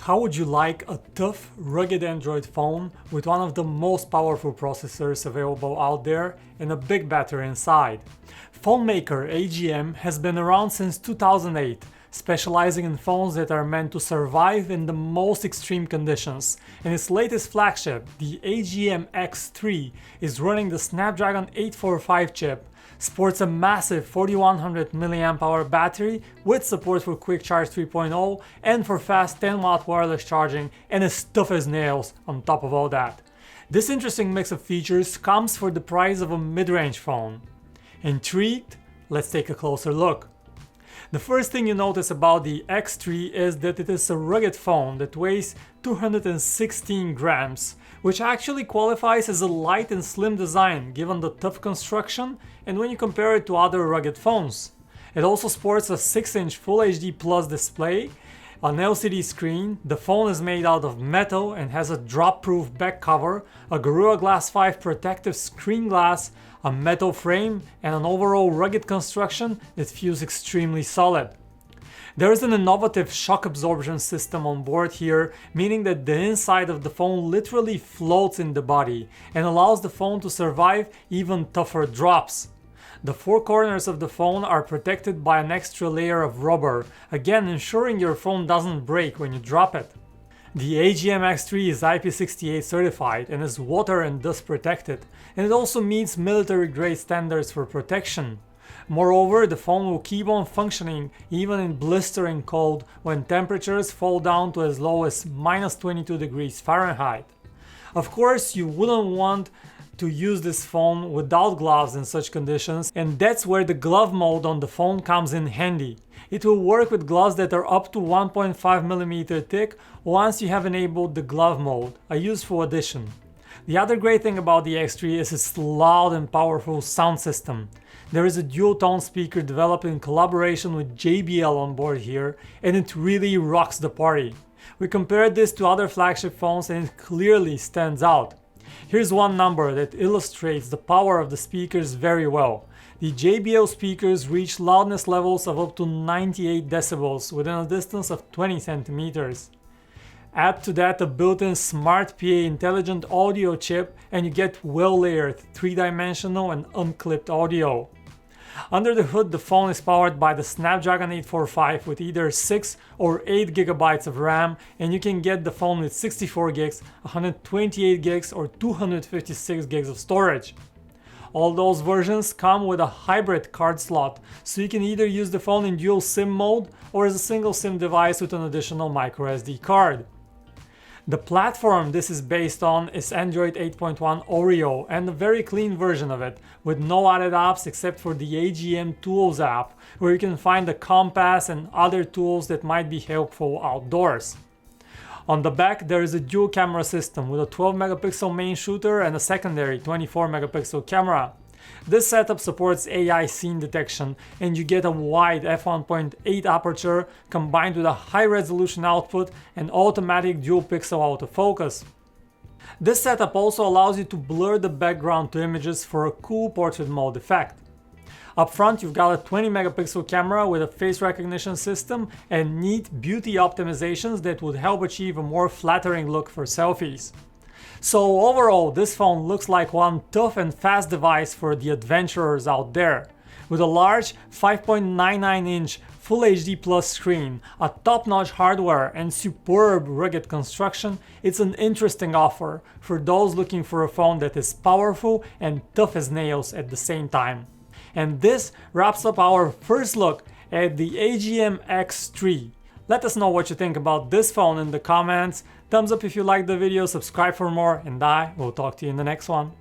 How would you like a tough, rugged Android phone with one of the most powerful processors available out there and a big battery inside? Phone maker AGM has been around since 2008, specializing in phones that are meant to survive in the most extreme conditions, and its latest flagship, the AGM X3, is running the Snapdragon 845 chip, sports a massive 4100 mAh battery with support for Quick Charge 3.0 and for fast 10-watt wireless charging, and is tough as nails on top of all that. This interesting mix of features comes for the price of a mid-range phone. Intrigued? Let's take a closer look. The first thing you notice about the X3 is that it is a rugged phone that weighs 216 grams, which actually qualifies as a light and slim design given the tough construction and when you compare it to other rugged phones. It also sports a 6-inch Full HD Plus display, an LCD screen, the phone is made out of metal and has a drop-proof back cover, a Gorilla Glass 5 protective screen glass, a metal frame, and an overall rugged construction that feels extremely solid. There is an innovative shock absorption system on board here, meaning that the inside of the phone literally floats in the body and allows the phone to survive even tougher drops. The four corners of the phone are protected by an extra layer of rubber, again ensuring your phone doesn't break when you drop it. The AGM X3 is IP68 certified and is water and dust protected, and it also meets military-grade standards for protection. Moreover, the phone will keep on functioning even in blistering cold when temperatures fall down to as low as -22 degrees Fahrenheit. Of course, you wouldn't want to use this phone without gloves in such conditions, and that's where the glove mode on the phone comes in handy. It will work with gloves that are up to 1.5 mm thick once you have enabled the glove mode, a useful addition. The other great thing about the X3 is its loud and powerful sound system. There is a dual-tone speaker developed in collaboration with JBL on board here, and it really rocks the party. We compared this to other flagship phones and it clearly stands out. Here's one number that illustrates the power of the speakers very well. The JBL speakers reach loudness levels of up to 98 decibels within a distance of 20 centimeters. Add to that a built-in Smart PA intelligent audio chip and you get well-layered 3-dimensional and unclipped audio. Under the hood, the phone is powered by the Snapdragon 845 with either 6 or 8 GB of RAM, and you can get the phone with 64 gigs, 128 gigs or 256 gigs of storage. All those versions come with a hybrid card slot, so you can either use the phone in dual SIM mode or as a single SIM device with an additional microSD card. The platform this is based on is Android 8.1 Oreo, and a very clean version of it, with no added apps except for the AGM Tools app, where you can find the compass and other tools that might be helpful outdoors. On the back there is a dual camera system with a 12 megapixel main shooter and a secondary 24 megapixel camera. This setup supports AI scene detection, and you get a wide f1.8 aperture combined with a high resolution output and automatic dual pixel autofocus. This setup also allows you to blur the background to images for a cool portrait mode effect. Up front you've got a 20 megapixel camera with a face recognition system and neat beauty optimizations that would help achieve a more flattering look for selfies. So overall, this phone looks like one tough and fast device for the adventurers out there. With a large 5.99-inch Full HD Plus screen, a top-notch hardware and superb rugged construction, it's an interesting offer for those looking for a phone that is powerful and tough as nails at the same time. And this wraps up our first look at the AGM X3. Let us know what you think about this phone in the comments. Thumbs up if you liked the video, subscribe for more, and I will talk to you in the next one.